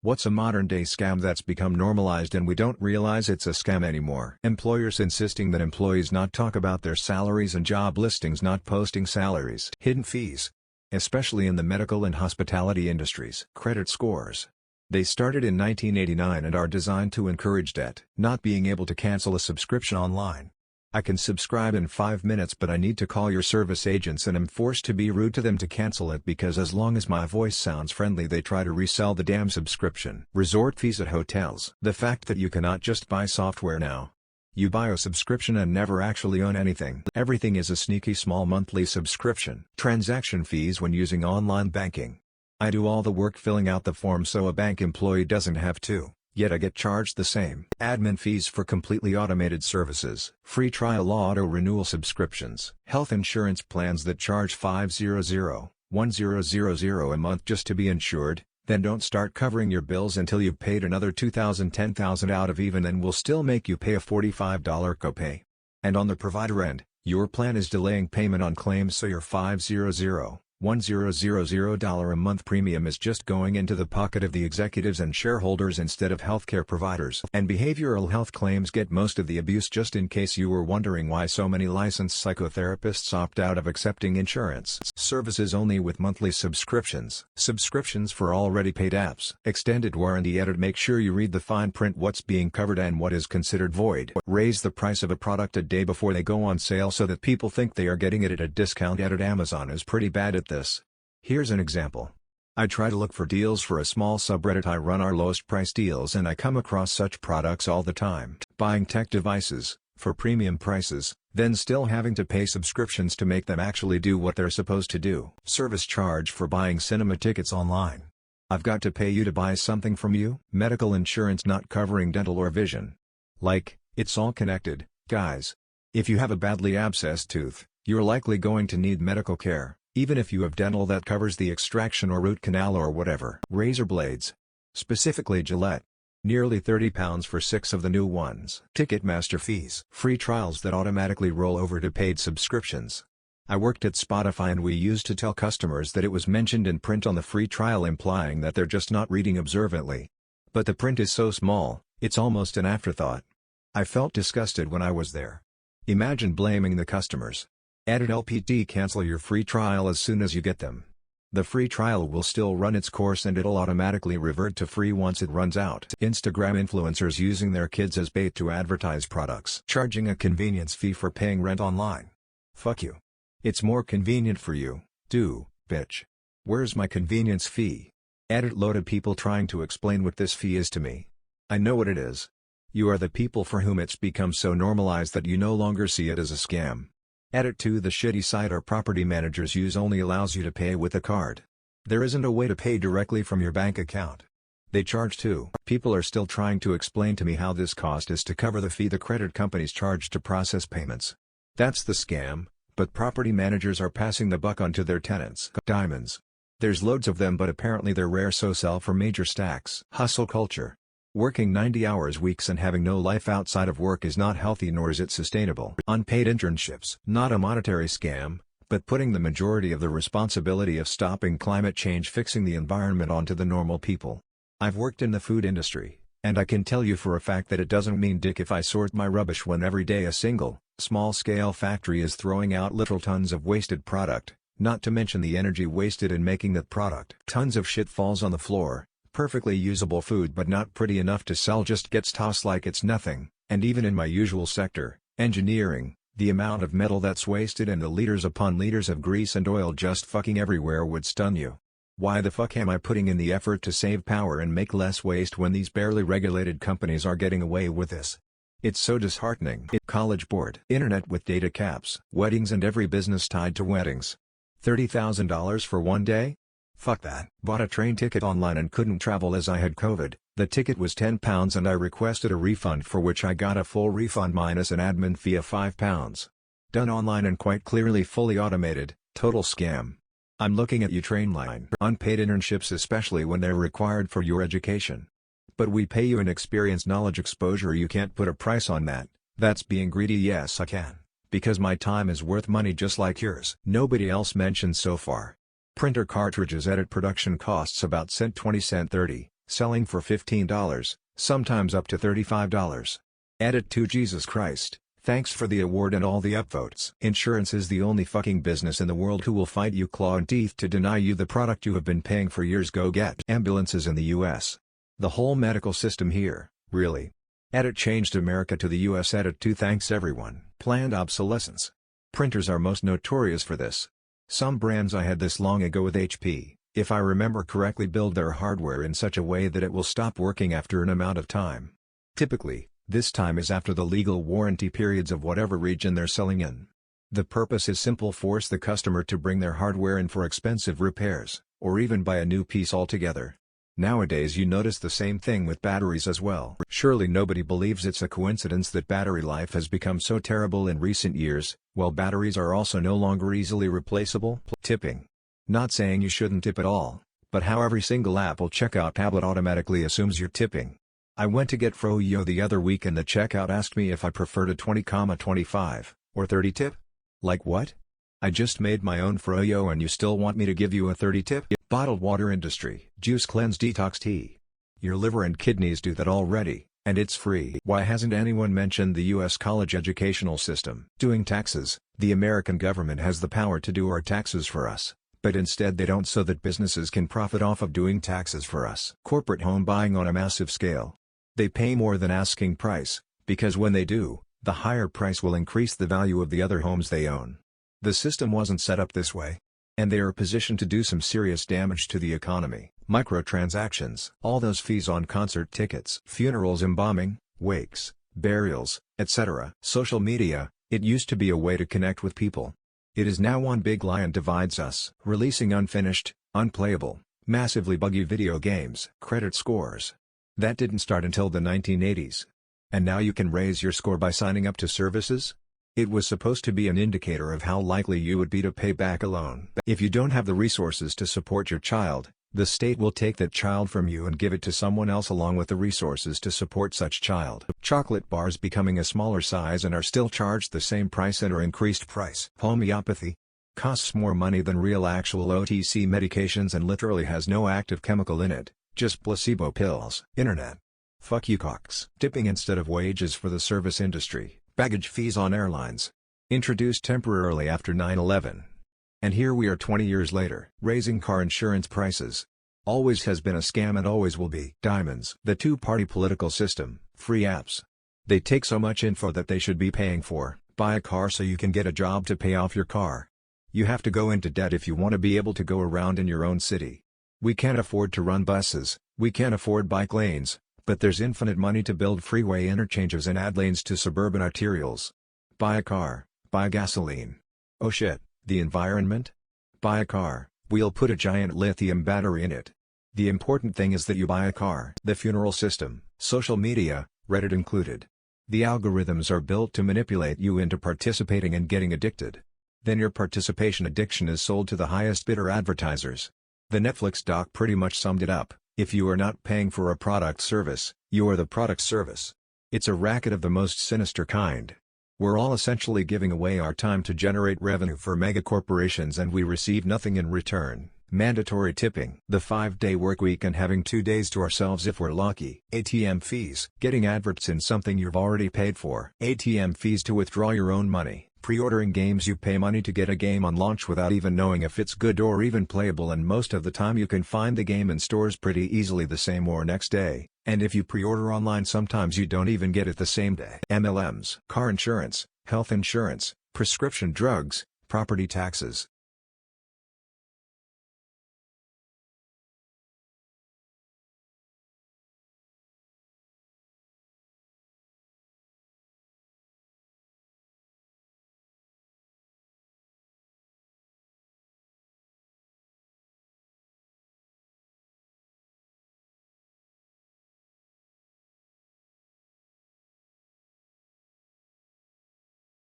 What's a modern-day scam that's become normalized and we don't realize it's a scam anymore? Employers insisting that employees not talk about their salaries and job listings not posting salaries. Hidden fees. Especially in the medical and hospitality industries. Credit scores. They started in 1989 and are designed to encourage debt. Not being able to cancel a subscription online. I can subscribe in 5 minutes but I need to call your service agents and am forced to be rude to them to cancel it because as long as my voice sounds friendly they try to resell the damn subscription. Resort fees at hotels. The fact that you cannot just buy software now. You buy a subscription and never actually own anything. Everything is a sneaky small monthly subscription. Transaction fees when using online banking. I do all the work filling out the form so a bank employee doesn't have to. Yet I get charged the same. Admin fees for completely automated services. Free trial auto renewal subscriptions. Health insurance plans that charge $500-$1000 a month just to be insured, then don't start covering your bills until you've paid another $2,000-$10,000 out of even and will still make you pay a $45 copay. And on the provider end, your plan is delaying payment on claims so your $500-$1000 a month premium is just going into the pocket of the executives and shareholders instead of healthcare providers. And behavioral health claims get most of the abuse. Just in case you were wondering why so many licensed psychotherapists opt out of accepting insurance. Services only with monthly subscriptions. Subscriptions for already paid apps. Extended warranty edit. Make sure you read the fine print what's being covered and what is considered void. Raise the price of a product a day before they go on sale so that people think they are getting it at a discount. Edit. Amazon is pretty bad at this. Here's an example. I try to look for deals for a small subreddit I run, our lowest price deals, and I come across such products all the time. Buying tech devices, for premium prices, then still having to pay subscriptions to make them actually do what they're supposed to do. Service charge for buying cinema tickets online. I've got to pay you to buy something from you? Medical insurance not covering dental or vision. Like, it's all connected, guys. If you have a badly abscessed tooth, you're likely going to need medical care. Even if you have dental that covers the extraction or root canal or whatever. Razor blades. Specifically Gillette. Nearly £30 for 6 of the new ones. Ticketmaster fees. Free trials that automatically roll over to paid subscriptions. I worked at Spotify and we used to tell customers that it was mentioned in print on the free trial implying that they're just not reading observantly. But the print is so small, it's almost an afterthought. I felt disgusted when I was there. Imagine blaming the customers. Added LPT. Cancel your free trial as soon as you get them. The free trial will still run its course and it'll automatically revert to free once it runs out. Instagram influencers using their kids as bait to advertise products. Charging a convenience fee for paying rent online. Fuck you. It's more convenient for you, bitch. Where's my convenience fee? Added. Loaded people trying to explain what this fee is to me. I know what it is. You are the people for whom it's become so normalized that you no longer see it as a scam. Edit. 2. The shitty site our property managers use only allows you to pay with a card. There isn't a way to pay directly from your bank account. They charge too. People are still trying to explain to me how this cost is to cover the fee the credit companies charge to process payments. That's the scam, but property managers are passing the buck on to their tenants. Diamonds. There's loads of them but apparently they're rare, so sell for major stacks. Hustle culture. Working 90-hour weeks and having no life outside of work is not healthy nor is it sustainable. Unpaid internships. Not a monetary scam, but putting the majority of the responsibility of stopping climate change, fixing the environment onto the normal people. I've worked in the food industry, and I can tell you for a fact that it doesn't mean dick if I sort my rubbish when every day a single, small-scale factory is throwing out literal tons of wasted product, not to mention the energy wasted in making that product. Tons of shit falls on the floor. Perfectly usable food but not pretty enough to sell just gets tossed like it's nothing, and even in my usual sector, engineering, the amount of metal that's wasted and the liters upon liters of grease and oil just fucking everywhere would stun you. Why the fuck am I putting in the effort to save power and make less waste when these barely regulated companies are getting away with this? It's so disheartening. College board. Internet with data caps. Weddings and every business tied to weddings. $30,000 for one day? Fuck that. Bought a train ticket online and couldn't travel as I had COVID. The ticket was £10 and I requested a refund for which I got a full refund minus an admin fee of £5. Done online and quite clearly fully automated, total scam. I'm looking at you, Trainline. Unpaid internships, especially when they're required for your education. But we pay you in experience, knowledge, exposure. You can't put a price on that. That's being greedy. Yes I can. Because my time is worth money just like yours. Nobody else mentioned so far. Printer cartridges. Edit. Production costs about cent 20 cent 30, selling for $15, sometimes up to $35. Edit to Jesus Christ, thanks for the award and all the upvotes. Insurance is the only fucking business in the world who will fight you claw and teeth to deny you the product you have been paying for years. Go get ambulances in the US. The whole medical system here, really. Edit changed America to the US. Edit to thanks everyone. Planned obsolescence. Printers are most notorious for this. Some brands I had this long ago with HP, if I remember correctly, build their hardware in such a way that it will stop working after an amount of time. Typically, this time is after the legal warranty periods of whatever region they're selling in. The purpose is simple: force the customer to bring their hardware in for expensive repairs, or even buy a new piece altogether. Nowadays you notice the same thing with batteries as well. Surely nobody believes it's a coincidence that battery life has become so terrible in recent years, while batteries are also no longer easily replaceable. Tipping. Not saying you shouldn't tip at all, but how every single Apple checkout tablet automatically assumes you're tipping. I went to get froyo the other week and the checkout asked me if I preferred a 20-25, or 30 tip? Like what? I just made my own froyo and you still want me to give you a 30 tip? Bottled water industry. Juice cleanse detox tea. Your liver and kidneys do that already, and it's free. Why hasn't anyone mentioned the US college educational system? Doing taxes. The American government has the power to do our taxes for us, but instead they don't, so that businesses can profit off of doing taxes for us. Corporate home buying on a massive scale. They pay more than asking price, because when they do, the higher price will increase the value of the other homes they own. The system wasn't set up this way, and they are positioned to do some serious damage to the economy. Microtransactions. All those fees on concert tickets, funerals, embalming, wakes, burials, etc. Social media. It used to be a way to connect with people. It is now one big lie and divides us. Releasing unfinished, unplayable, massively buggy video games. Credit scores. That didn't start until the 1980s. And now you can raise your score by signing up to services? It was supposed to be an indicator of how likely you would be to pay back a loan. If you don't have the resources to support your child, the state will take that child from you and give it to someone else along with the resources to support such child. Chocolate bars becoming a smaller size and are still charged the same price and or increased price. Homeopathy. Costs more money than real actual OTC medications and literally has no active chemical in it, just placebo pills. Internet. Fuck you cocks. Tipping instead of wages for the service industry. Baggage fees on airlines. Introduced temporarily after 9/11. And here we are 20 years later. Raising car insurance prices. Always has been a scam and always will be. Diamonds. The two-party political system. Free apps. They take so much info that they should be paying for. Buy a car so you can get a job to pay off your car. You have to go into debt if you want to be able to go around in your own city. We can't afford to run buses, we can't afford bike lanes, but there's infinite money to build freeway interchanges and add lanes to suburban arterials. Buy a car, buy gasoline. Oh shit, the environment? Buy a car, we'll put a giant lithium battery in it. The important thing is that you buy a car. The funeral system, social media, Reddit included. The algorithms are built to manipulate you into participating and getting addicted. Then your participation addiction is sold to the highest bidder advertisers. The Netflix doc pretty much summed it up: if you are not paying for a product service, you are the product service. It's a racket of the most sinister kind. We're all essentially giving away our time to generate revenue for megacorporations and we receive nothing in return. Mandatory tipping. The 5-day workweek and having 2 days to ourselves if we're lucky. ATM fees. Getting adverts in something you've already paid for. ATM fees to withdraw your own money. Pre-ordering games. You pay money to get a game on launch without even knowing if it's good or even playable, and most of the time you can find the game in stores pretty easily the same or next day, and if you pre-order online sometimes you don't even get it the same day. MLMs. Car insurance, health insurance, prescription drugs, property taxes.